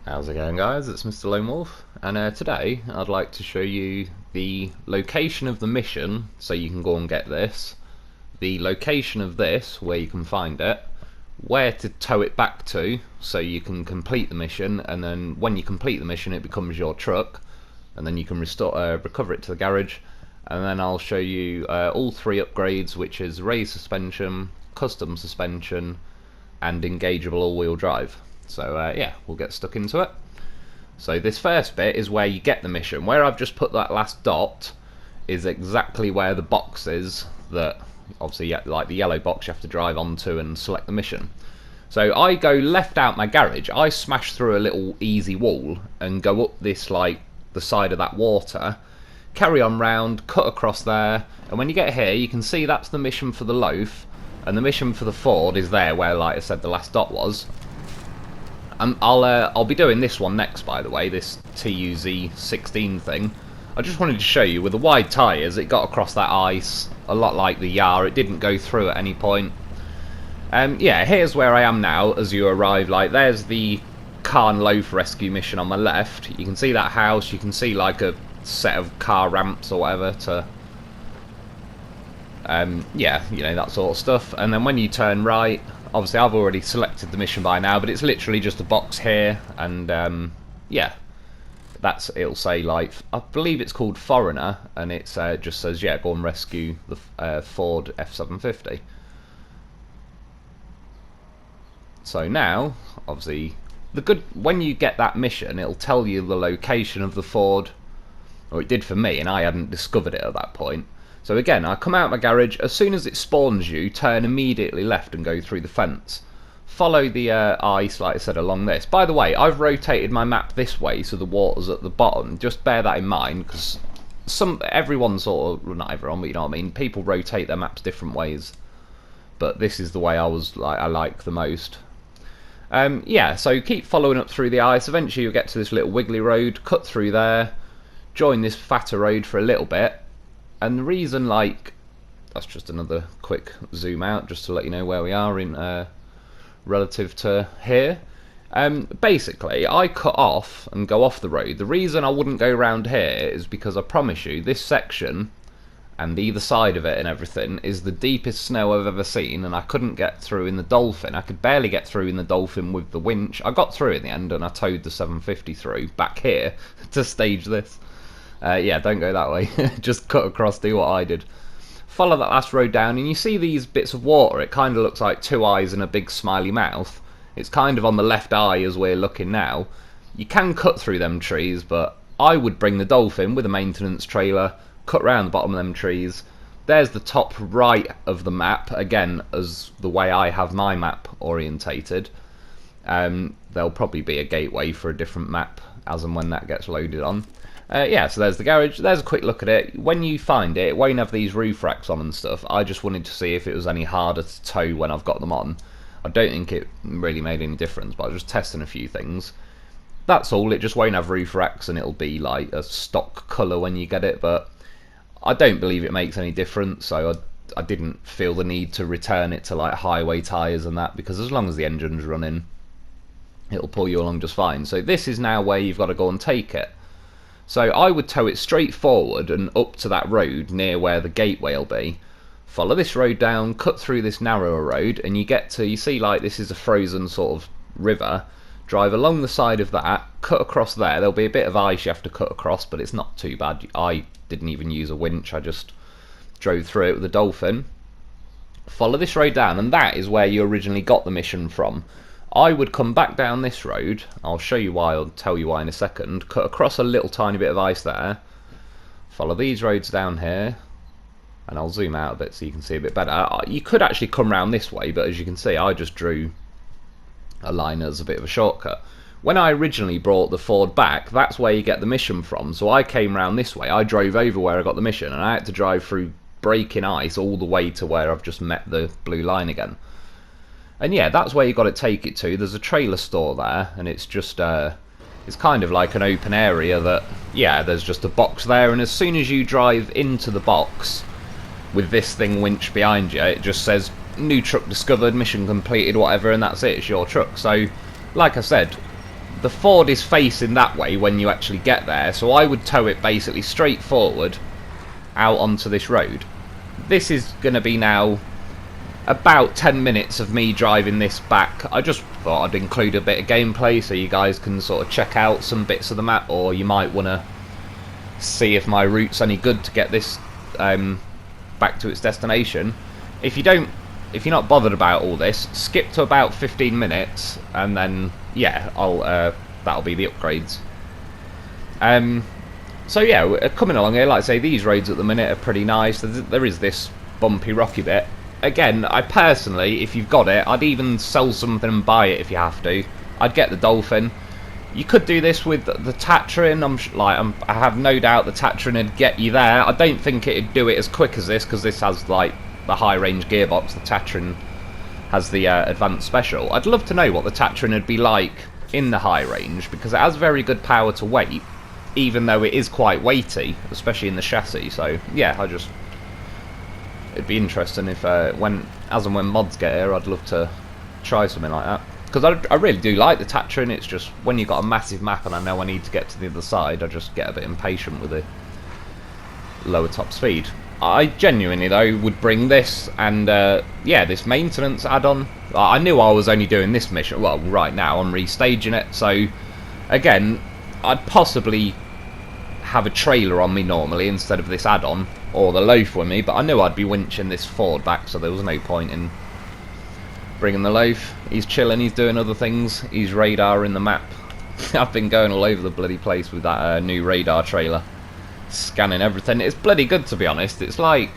How's it going, guys? It's Mr. Lone Wolf, and today I'd like to show you the location of the mission so you can go and get this, the location of this where you can find it, where to tow it back to so you can complete the mission, and then when you complete the mission it becomes your truck, and then you can recover it to the garage. And then I'll show you all three upgrades, which is raised suspension, custom suspension, and engageable all-wheel drive. So yeah, we'll get stuck into it. So this first bit is where you get the mission. Where I've just put that last dot is exactly where the box is that, obviously, like the yellow box you have to drive onto and select the mission. So I go left out my garage, I smash through a little easy wall and go up this, like, the side of that water, carry on round, cut across there, and when you get here you can see that's the mission for the loaf, and the mission for the Ford is there where, like I said, the last dot was. I'll be doing this one next, by the way, this TUZ16 thing. I just wanted to show you, with the wide tyres, it got across that ice, a lot like the Yar, it didn't go through at any point. Yeah, here's where I am now as you arrive. Like, there's the Carn Loaf rescue mission on my left. You can see that house, you can see like a set of car ramps or whatever to... yeah, you know, that sort of stuff. And then when you turn right... Obviously, I've already selected the mission by now, but it's literally just a box here, and yeah, it'll say, like, I believe it's called Foreigner, and it's just says, yeah, go and rescue the Ford F750. So now, obviously, when you get that mission, it'll tell you the location of the Ford, or it did for me, and I hadn't discovered it at that point. So again, I come out of my garage, as soon as it spawns you, turn immediately left and go through the fence. Follow the ice, like I said, along this. By the way, I've rotated my map this way, so the water's at the bottom. Just bear that in mind, because everyone sort of, well, not everyone, but you know what I mean, people rotate their maps different ways. But this is the way I like the most. Yeah, so keep following up through the ice. Eventually you'll get to this little wiggly road, cut through there, join this fatter road for a little bit. And the reason, like, that's just another quick zoom out just to let you know where we are in relative to here. Basically, I cut off and go off the road. The reason I wouldn't go round here is because I promise you, this section and either side of it and everything is the deepest snow I've ever seen, and I couldn't get through in the Dolphin. I could barely get through in the Dolphin with the winch. I got through in the end, and I towed the 750 through back here to stage this. Yeah, don't go that way. Just cut across, do what I did. Follow that last road down, and you see these bits of water. It kind of looks like two eyes and a big smiley mouth. It's kind of on the left eye as we're looking now. You can cut through them trees, but I would bring the Dolphin with a maintenance trailer, cut round the bottom of them trees. There's the top right of the map, again, as the way I have my map orientated. There'll probably be a gateway for a different map as and when that gets loaded on. Yeah, so there's the garage. There's a quick look at it. When you find it, it won't have these roof racks on and stuff. I just wanted to see if it was any harder to tow when I've got them on. I don't think it really made any difference, but I was just testing a few things. That's all. It just won't have roof racks, and it'll be like a stock colour when you get it, but I don't believe it makes any difference, so I didn't feel the need to return it to like highway tyres and that, because as long as the engine's running, it'll pull you along just fine. So this is now where you've got to go and take it. So I would tow it straight forward and up to that road near where the gateway will be. Follow this road down, cut through this narrower road, and you see like this is a frozen sort of river. Drive along the side of that, cut across there. There'll be a bit of ice you have to cut across, but it's not too bad. I didn't even use a winch, I just drove through it with a Dolphin. Follow this road down, and that is where you originally got the mission from. I would come back down this road, I'll show you why, I'll tell you why in a second, cut across a little tiny bit of ice there, follow these roads down here, and I'll zoom out a bit so you can see a bit better. You could actually come round this way, but as you can see I just drew a line as a bit of a shortcut. When I originally brought the Ford back, that's where you get the mission from, so I came round this way, I drove over where I got the mission, and I had to drive through breaking ice all the way to where I've just met the blue line again. And yeah, that's where you've got to take it to. There's a trailer store there, and it's just, it's kind of like an open area that, yeah, there's just a box there, and as soon as you drive into the box, with this thing winched behind you, it just says, new truck discovered, mission completed, whatever, and that's it, it's your truck. So, like I said, the Ford is facing that way when you actually get there, so I would tow it basically straight forward out onto this road. This is going to be now about 10 minutes of me driving this back. I just thought I'd include a bit of gameplay so you guys can sort of check out some bits of the map, or you might want to see if my route's any good to get this back to its destination. If you're not bothered about all this, skip to about 15 minutes and then yeah, that'll be the upgrades. So yeah, we're coming along here. Like I say, these roads at the minute are pretty nice. There is this bumpy, rocky bit. Again, I personally, if you've got it, I'd even sell something and buy it if you have to. I'd get the Dolphin. You could do this with the Tatran. I have no doubt the Tatran would get you there. I don't think it'd do it as quick as this, because this has like the high range gearbox. The Tatran has the advanced special. I'd love to know what the Tatran would be like in the high range, because it has very good power to weight, even though it is quite weighty, especially in the chassis. So yeah, it'd be interesting if as and when mods get here, I'd love to try something like that, because I really do like the Tatran. It's just when you've got a massive map and I know I need to get to the other side, I just get a bit impatient with the lower top speed. I genuinely though would bring this and yeah, this maintenance add-on. I knew I was only doing this mission, well right now I'm restaging it, so again I'd possibly have a trailer on me normally instead of this add-on, or the loaf with me, but I knew I'd be winching this Ford back, so there was no point in bringing the loaf. He's chilling, he's doing other things, he's radaring the map. I've been going all over the bloody place with that new radar trailer, scanning everything. It's bloody good, to be honest. It's like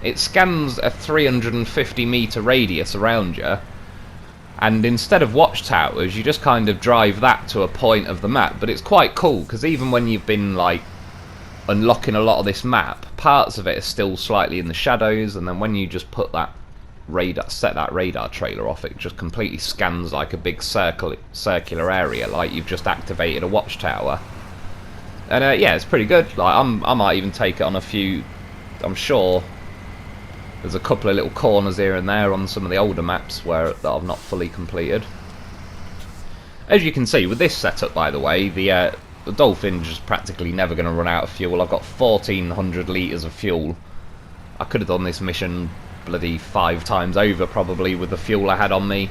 it scans a 350 meter radius around you, and instead of watchtowers you just kind of drive that to a point of the map. But it's quite cool, because even when you've been like unlocking a lot of this map, parts of it are still slightly in the shadows, and then when you just put that set that radar trailer off, it just completely scans like a big circular area, like you've just activated a watchtower. And yeah, it's pretty good. Like I might even take it on a few. I'm sure there's a couple of little corners here and there on some of the older maps that I've not fully completed. As you can see with this setup, by the way, the Dolphin's just practically never going to run out of fuel. I've got 1,400 litres of fuel. I could have done this mission bloody 5 times over probably with the fuel I had on me.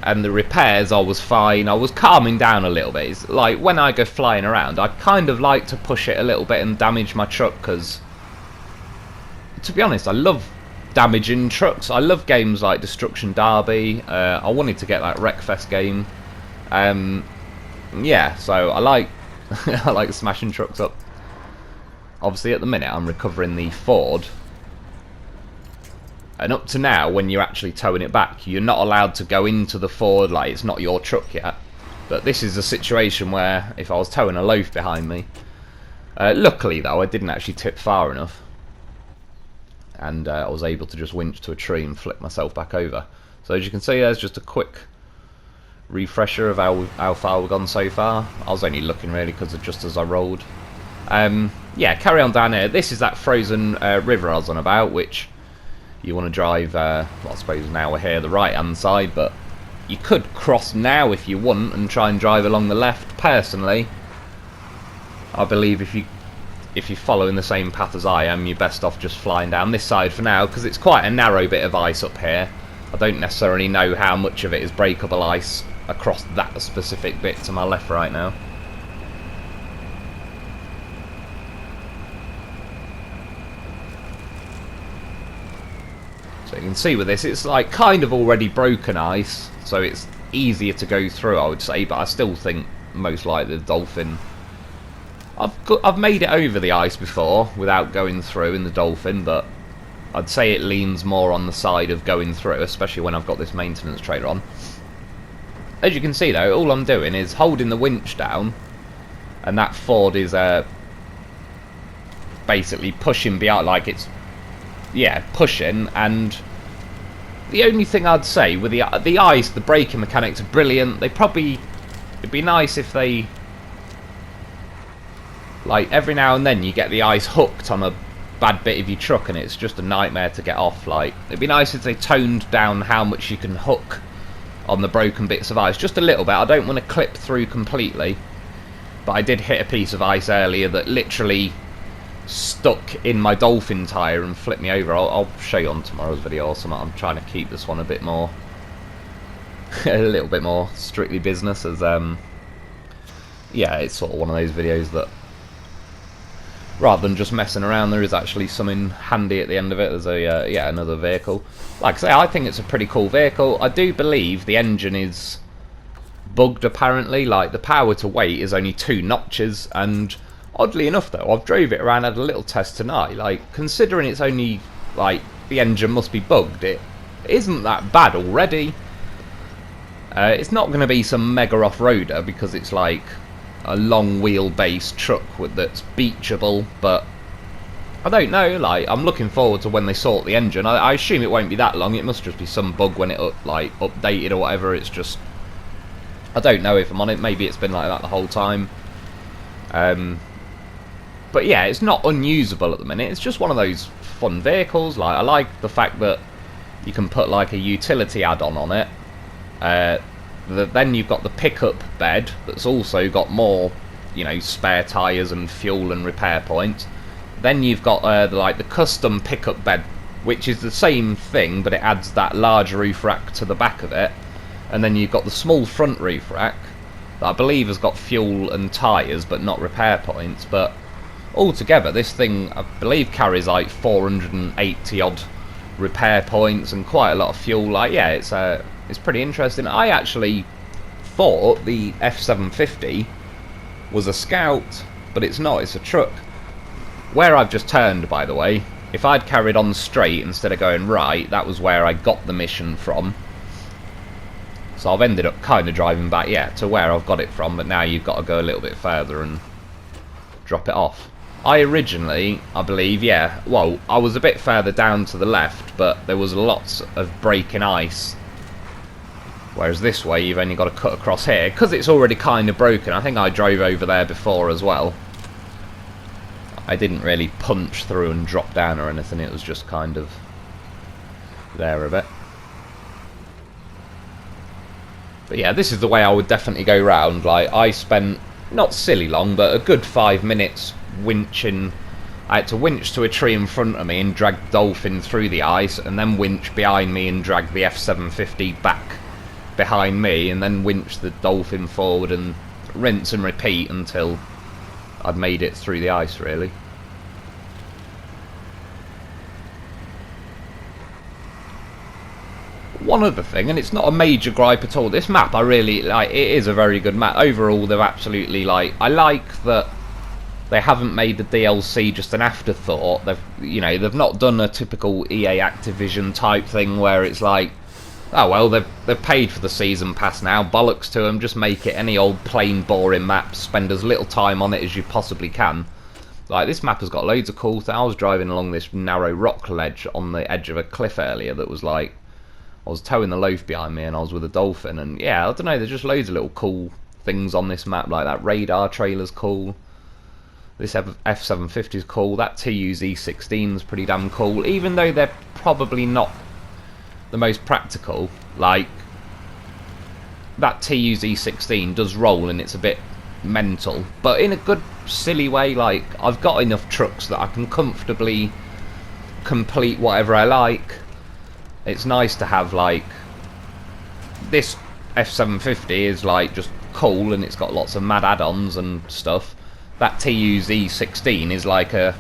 And the repairs, I was fine. I was calming down a little bit. It's like when I go flying around, I kind of like to push it a little bit and damage my truck, because to be honest, I love damaging trucks. I love games like Destruction Derby. I wanted to get that Wreckfest game. Yeah, so I like I like smashing trucks up. Obviously at the minute I'm recovering the Ford, and up to now when you're actually towing it back, you're not allowed to go into the Ford, like it's not your truck yet. But this is a situation where if I was towing a loaf behind me, luckily though I didn't actually tip far enough, and I was able to just winch to a tree and flip myself back over. So as you can see, there's just a quick refresher of how far we've gone so far. I was only looking really because of just as I rolled. Yeah, carry on down here. This is that frozen river I was on about, which you want to drive, well, I suppose now we're here the right hand side, but you could cross now if you want and try and drive along the left. Personally, I believe if you're following the same path as I am, you're best off just flying down this side for now, because it's quite a narrow bit of ice up here. I don't necessarily know how much of it is breakable ice across that specific bit to my left right now. So you can see with this, it's like kind of already broken ice, so it's easier to go through, I would say, but I still think most likely the Dolphin. I've made it over the ice before without going through in the Dolphin, but I'd say it leans more on the side of going through, especially when I've got this maintenance trailer on. As you can see though, all I'm doing is holding the winch down, and that Ford is basically pushing behind, like it's, yeah, pushing. And the only thing I'd say with the ice, the braking mechanics are brilliant. It'd be nice if they, like, every now and then you get the ice hooked on a bad bit of your truck and it's just a nightmare to get off. Like, it'd be nice if they toned down how much you can hook on the broken bits of ice, just a little bit. I don't want to clip through completely, but I did hit a piece of ice earlier that literally stuck in my Dolphin tyre and flipped me over. I'll show you on tomorrow's video or something. I'm trying to keep this one a bit more a little bit more strictly business, as yeah, it's sort of one of those videos that rather than just messing around, there is actually something handy at the end of it. There's a yeah, another vehicle. Like I say, I think it's a pretty cool vehicle. I do believe the engine is bugged apparently. Like, the power to weight is only 2 notches, and oddly enough though, I've drove it around, had a little test tonight. Like, considering it's only, like, the engine must be bugged, it isn't that bad already. It's not going to be some mega off-roader because it's like a long wheelbase truck that's beachable, but I don't know. Like, I'm looking forward to when they sort the engine. I assume it won't be that long. It must just be some bug when it like updated or whatever. It's just, I don't know if I'm on it. Maybe it's been like that the whole time. But yeah, it's not unusable at the minute. It's just one of those fun vehicles. Like, I like the fact that you can put like a utility add-on on it. Then you've got the pickup bed that's also got more, you know, spare tyres and fuel and repair points. Then you've got the custom pickup bed, which is the same thing, but it adds that large roof rack to the back of it. And then you've got the small front roof rack that I believe has got fuel and tyres but not repair points. But altogether, this thing, I believe, carries like 480 odd repair points and quite a lot of fuel. Like, yeah, it's pretty interesting. I actually thought the F750 was a Scout, but it's not, it's a truck. Where I've just turned, by the way, if I'd carried on straight instead of going right, that was where I got the mission from. So I've ended up kind of driving back, yeah, to where I've got it from, but now you've got to go a little bit further and drop it off. I originally, I believe, yeah, well, I was a bit further down to the left, but there was lots of breaking ice. Whereas this way, you've only got to cut across here, because it's already kind of broken. I think I drove over there before as well. I didn't really punch through and drop down or anything, it was just kind of there a bit. But yeah, this is the way I would definitely go round. Like, I spent, not silly long, but a good 5 minutes winching. I had to winch to a tree in front of me and drag the Dolphin through the ice, and then winch behind me and drag the F750 back behind me, and then winch the Dolphin forward and rinse and repeat until I'd made it through the ice, really. One other thing, and it's not a major gripe at all, this map I really like. It is a very good map overall. They've absolutely, like, I like that they haven't made the DLC just an afterthought. They've not done a typical EA Activision type thing where it's like, oh well, they've paid for the season pass now, bollocks to them, just make it any old plain boring map, spend as little time on it as you possibly can. Like, this map has got loads of cool things. I was driving along this narrow rock ledge on the edge of a cliff earlier that was like, I was towing the loaf behind me and I was with a Dolphin, and yeah, I don't know, there's just loads of little cool things on this map. Like, that radar trailer's cool, this F750 is cool, that TUZ16's pretty damn cool, even though they're probably not the most practical. Like, that TUZ16 does roll and it's a bit mental, but in a good silly way. Like, I've got enough trucks that I can comfortably complete whatever I like. It's nice to have, like, this F750 is like just cool and it's got lots of mad add-ons and stuff. That TUZ16 is like a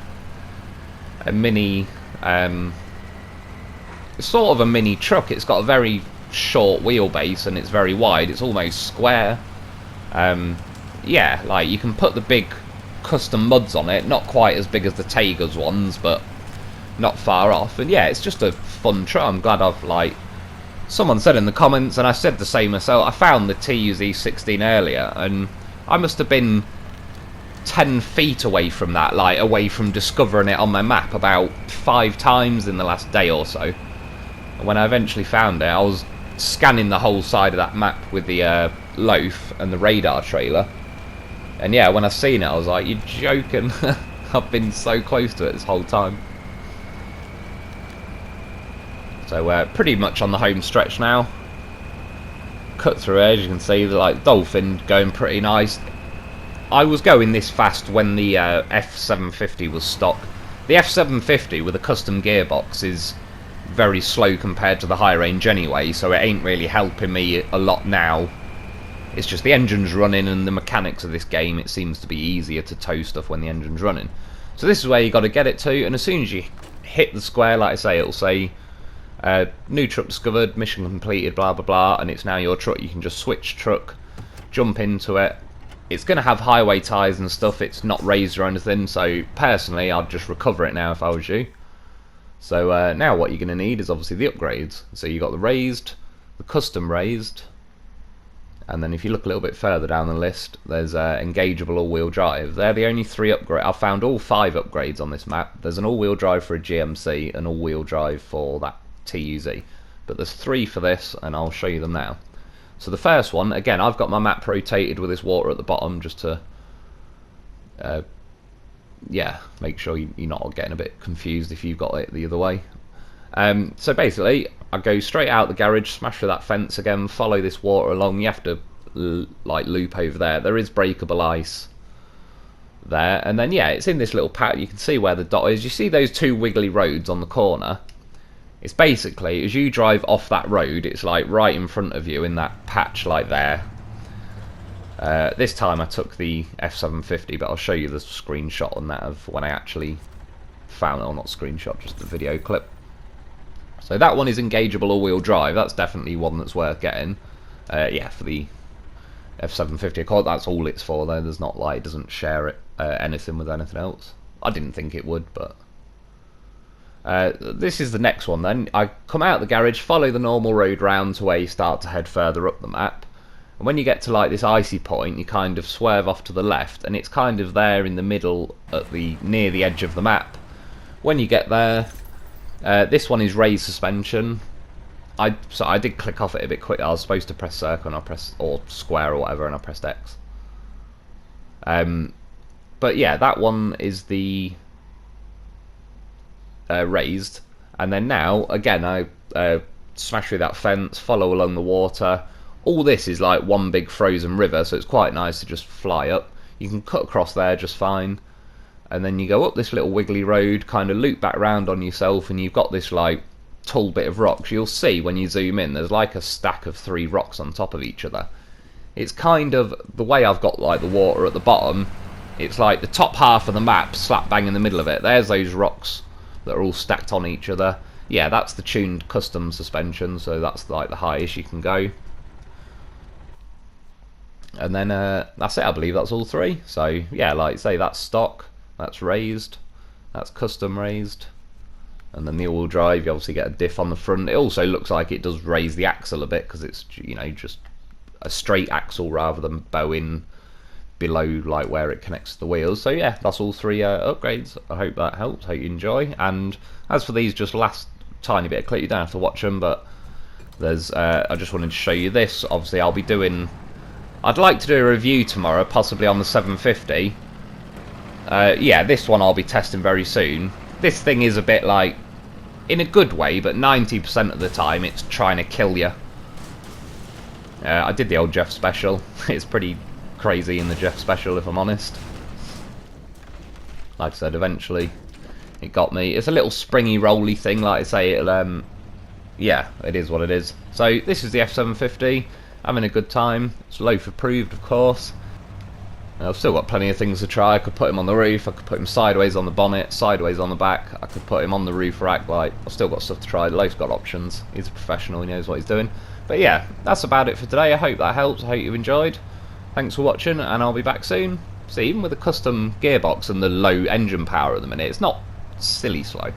mini, it's sort of a mini truck. It's got a very short wheelbase and it's very wide. It's almost square. Yeah, like, you can put the big custom muds on it, not quite as big as the Tagus ones, but not far off. And yeah, it's just a fun truck. I'm glad I've, like, someone said in the comments, and I said the same myself, I found the TUZ16 earlier and I must have been 10 feet away from that, like, away from discovering it on my map about 5 times in the last day or so. And when I eventually found it, I was scanning the whole side of that map with the loaf and the radar trailer, and yeah, when I seen it I was like, you're joking. I've been so close to it this whole time. So pretty much on the home stretch now. cut through here, as you can see, like Dolphin going pretty nice. I was going this fast when the F750 was stock. The F750 with a custom gearbox is very slow compared to the high range anyway, so it ain't really helping me a lot now. It's just the engine's running, and the mechanics of this game, it seems to be easier to tow stuff when the engine's running. So this is where you got to get it to, and as soon as you hit the square, like I say, it'll say new truck discovered, mission completed, blah blah blah, and it's now your truck. You can just switch truck, jump into it. It's going to have highway tyres and stuff, it's not raised or anything, so personally I'd just recover it now if I was you. So now what you're going to need is obviously the upgrades. So you've got the raised, the custom raised, and then if you look a little bit further down the list, there's engageable all-wheel drive. They're the only 3 upgrades. I've found all 5 upgrades on this map. There's an all-wheel drive for a GMC, an all-wheel drive for that TUZ. But there's 3 for this, and I'll show you them now. So the first one, again, I've got my map rotated with this water at the bottom just to, yeah, make sure you're not getting a bit confused if you've got it the other way. So basically, I go straight out the garage, smash through that fence again, follow this water along. You have to like loop over there. There is breakable ice there, and then yeah, it's in this little patch. You can see where the dot is. You see those 2 wiggly roads on the corner? It's basically, as you drive off that road, it's like right in front of you in that patch like there. This time I took the F750, but I'll show you the screenshot on that of when I actually found it, or not screenshot, just the video clip. So that one is engageable all-wheel drive. That's definitely one that's worth getting. Yeah, for the F750, of course, that's all it's for though. There's not like, it doesn't share it anything with anything else. I didn't think it would, but this is the next one then. I come out the garage, follow the normal road round to where you start to head further up the map, and when you get to like this icy point, you kind of swerve off to the left, and it's kind of there in the middle at the near the edge of the map. When you get there, this one is raised suspension. So I did click off it a bit quick. I was supposed to press circle and I pressed, or square or whatever, and I pressed X. But yeah, that one is the raised, and then now again I smash through that fence, follow along the water. All this is like one big frozen river, so it's quite nice to just fly up. You can cut across there just fine, and then you go up this little wiggly road, kind of loop back round on yourself, and you've got this like tall bit of rocks. You'll see when you zoom in, there's like a stack of 3 rocks on top of each other. It's kind of the way I've got like the water at the bottom. It's like the top half of the map slap bang in the middle of it. There's those rocks that are all stacked on each other. Yeah, that's the tuned custom suspension, so that's like the highest you can go. And then that's it, I believe that's all 3. So yeah, like say that's stock, that's raised, that's custom raised, and then the all-wheel drive, you obviously get a diff on the front. It also looks like it does raise the axle a bit, because it's, you know, just a straight axle rather than bowing below like where it connects to the wheels. So yeah, that's all 3 upgrades. I hope that helps, hope you enjoy. And as for these, just last tiny bit of clip, you don't have to watch them, but there's I just wanted to show you this. Obviously I'll be doing, I'd like to do a review tomorrow, possibly on the 750. Yeah, this one I'll be testing very soon. This thing is a bit like, in a good way, but 90% of the time it's trying to kill you. I did the old Jeff special. It's pretty crazy in the Jeff special, if I'm honest. Like I said, eventually it got me. It's a little springy rolly thing, like I say. It'll yeah, it is what it is. So this is the F750, having a good time. It's loaf approved, of course. I've still got plenty of things to try. I could put him on the roof, I could put him sideways on the bonnet, sideways on the back, I could put him on the roof rack. Like, I've still got stuff to try. Loaf's got options. He's a professional, he knows what he's doing. But yeah, that's about it for today. I hope that helps, I hope you enjoyed. Thanks for watching, and I'll be back soon. See, even with a custom gearbox and the low engine power at the minute, it's not silly slow.